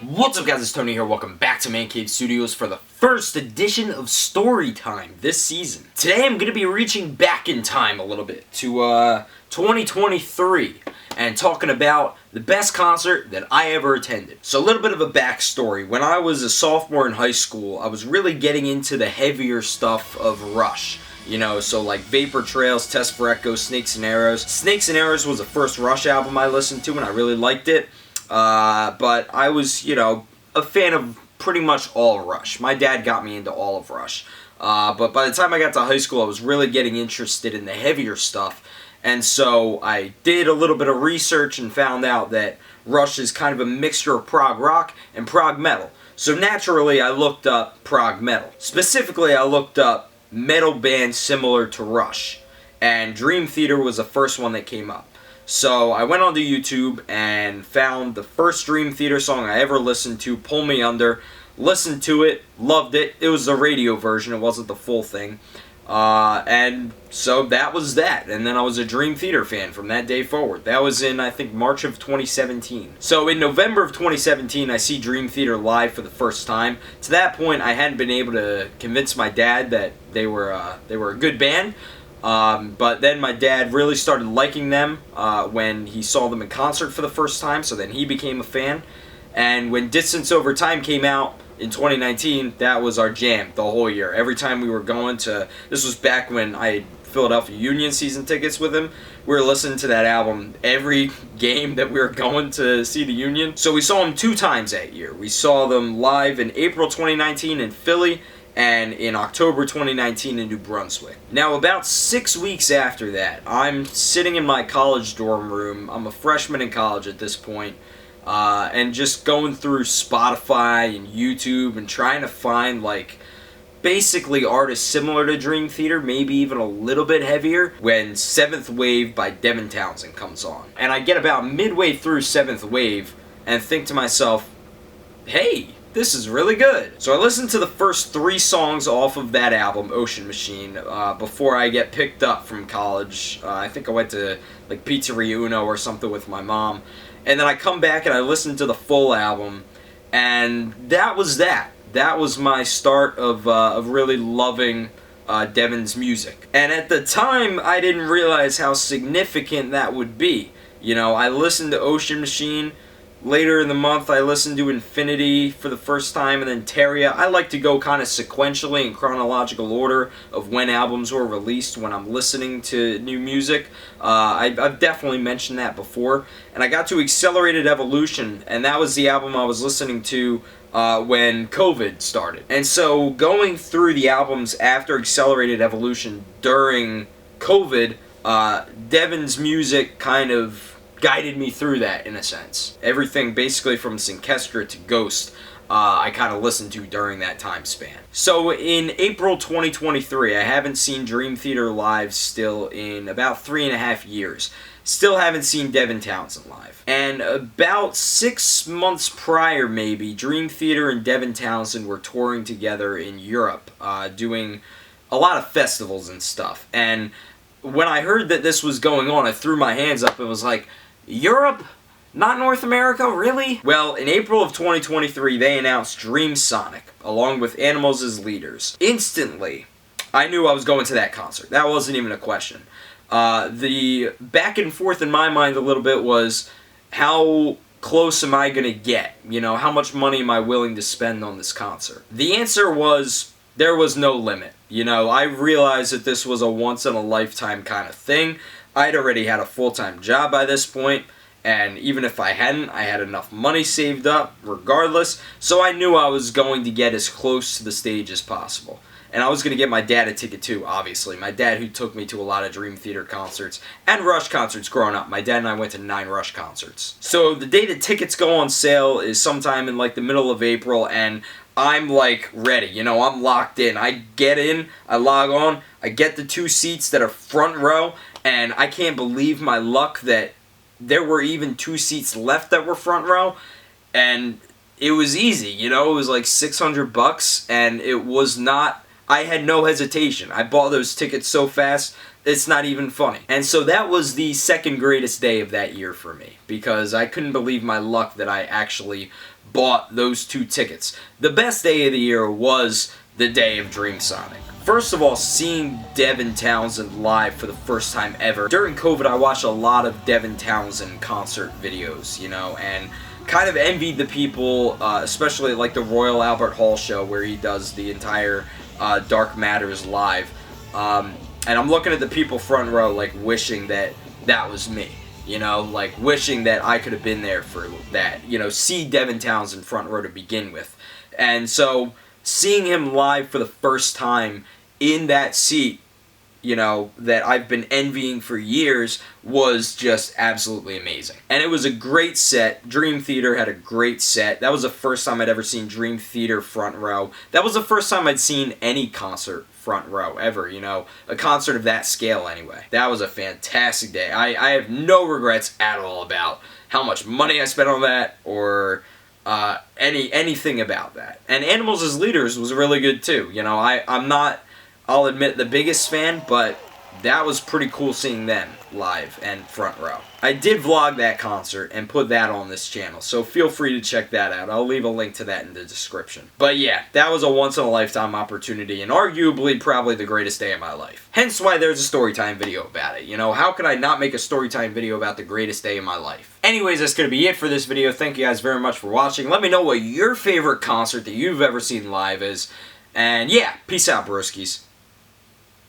What's up, guys? It's Tony here. Welcome back to Man Cave Studios for the first edition of Storytime this season. Today I'm going to be reaching back in time a little bit to 2023 and talking about the best concert that I ever attended. So a little bit of a backstory. When I was a sophomore in high school, I was really getting into the heavier stuff of Rush. You know, so like Vapor Trails, Test for Echo, Snakes and Arrows. Snakes and Arrows was the first Rush album I listened to and I really liked it. But I was, a fan of pretty much all Rush. My dad got me into all of Rush. But by the time I got to high school, I was really getting interested in the heavier stuff. And so I did a little bit of research and found out that Rush is kind of a mixture of prog rock and prog metal. So naturally, I looked up prog metal. Specifically, I looked up metal bands similar to Rush. And Dream Theater was the first one that came up. So I went onto YouTube and found the first Dream Theater song I ever listened to, Pull Me Under. Listened to it, loved it. It was the radio version, it wasn't the full thing. And so that was that. And then I was a Dream Theater fan from that day forward. That was in, I think, March of 2017. So in November of 2017, I see Dream Theater live for the first time. To that point, I hadn't been able to convince my dad that they were a good band. But then my dad really started liking them when he saw them in concert for the first time, so then he became a fan. And when Distance Over Time came out in 2019, that was our jam the whole year. Every time we were going to, this was back when I had Philadelphia Union season tickets with him, we were listening to that album every game that we were going to see the Union. So we saw them 2 times that year. We saw them live in April 2019 in Philly, and in October 2019 in New Brunswick. Now, about 6 weeks after that, I'm sitting in my college dorm room. I'm a freshman in college at this point, and just going through Spotify and YouTube and trying to find, basically artists similar to Dream Theater, maybe even a little bit heavier, when Seventh Wave by Devin Townsend comes on. And I get about midway through Seventh Wave and think to myself, hey, this is really good. So I listened to the first 3 songs off of that album, Ocean Machine, before I get picked up from college. I think I went to Pizzeria Uno or something with my mom. And then I come back and I listen to the full album, and that was that. That was my start of really loving Devin's music. And at the time, I didn't realize how significant that would be. You know, I listened to Ocean Machine. Later in the month, I listened to Infinity for the first time, and then Terria. I like to go kind of sequentially in chronological order of when albums were released when I'm listening to new music. I've definitely mentioned that before. And I got to Accelerated Evolution, and that was the album I was listening to when COVID started. And so going through the albums after Accelerated Evolution during COVID, Devin's music kind of guided me through that, in a sense. Everything basically from Synkestra to Ghost, I kind of listened to during that time span. So in April 2023, I haven't seen Dream Theater live still in about 3.5 years. Still haven't seen Devin Townsend live. And about 6 months prior, maybe, Dream Theater and Devin Townsend were touring together in Europe, doing a lot of festivals and stuff. And when I heard that this was going on, I threw my hands up and was like, Europe? Not North America? Really? Well, in April of 2023, they announced Dream Sonic, along with Animals as leaders. Instantly, I knew I was going to that concert. That wasn't even a question. The back and forth in my mind a little bit was, how close am I going to get? You know, how much money am I willing to spend on this concert? The answer was, there was no limit. You know, I realized that this was a once-in-a-lifetime kind of thing. I'd already had a full-time job by this point, and even if I hadn't, I had enough money saved up, regardless, so I knew I was going to get as close to the stage as possible. And I was going to get my dad a ticket too, obviously. My dad, who took me to a lot of Dream Theater concerts and Rush concerts growing up. My dad and I went to 9 Rush concerts. So the day that tickets go on sale is sometime in the middle of April, and I'm ready, I'm locked in. I get in, I log on, I get the 2 seats that are front row, and I can't believe my luck that there were even 2 seats left that were front row, and it was easy, it was $600, and it was not, I had no hesitation. I bought those tickets so fast It's not even funny. And so that was the second greatest day of that year for me, because I couldn't believe my luck that I actually bought those 2 tickets. The best day of the year was the day of Dream Sonic. First of all, seeing Devin Townsend live for the first time ever. During COVID, I watched a lot of Devin Townsend concert videos, you know, and kind of envied the people, especially like the Royal Albert Hall show where he does the entire Dark Matters live. And I'm looking at the people front row, like, wishing that that was me. You know, like, wishing that I could have been there for that. You know, see Devin Townsend front row to begin with. And so, seeing him live for the first time in that seat, you know, that I've been envying for years, was just absolutely amazing. And it was a great set. Dream Theater had a great set. That was the first time I'd ever seen Dream Theater front row. That was the first time I'd seen any concert front row ever, you know, a concert of that scale anyway. That was a fantastic day. I have no regrets at all about how much money I spent on that, or anything about that. And Animals as Leaders was really good too. You know, I'm not, I'll admit, the biggest fan, but that was pretty cool seeing them live and front row. I did vlog that concert and put that on this channel, so feel free to check that out. I'll leave a link to that in the description. But yeah, that was a once-in-a-lifetime opportunity, and arguably probably the greatest day of my life. Hence why there's a storytime video about it. You know, how could I not make a storytime video about the greatest day of my life? Anyways, that's going to be it for this video. Thank you guys very much for watching. Let me know what your favorite concert that you've ever seen live is. And yeah, peace out, broskies.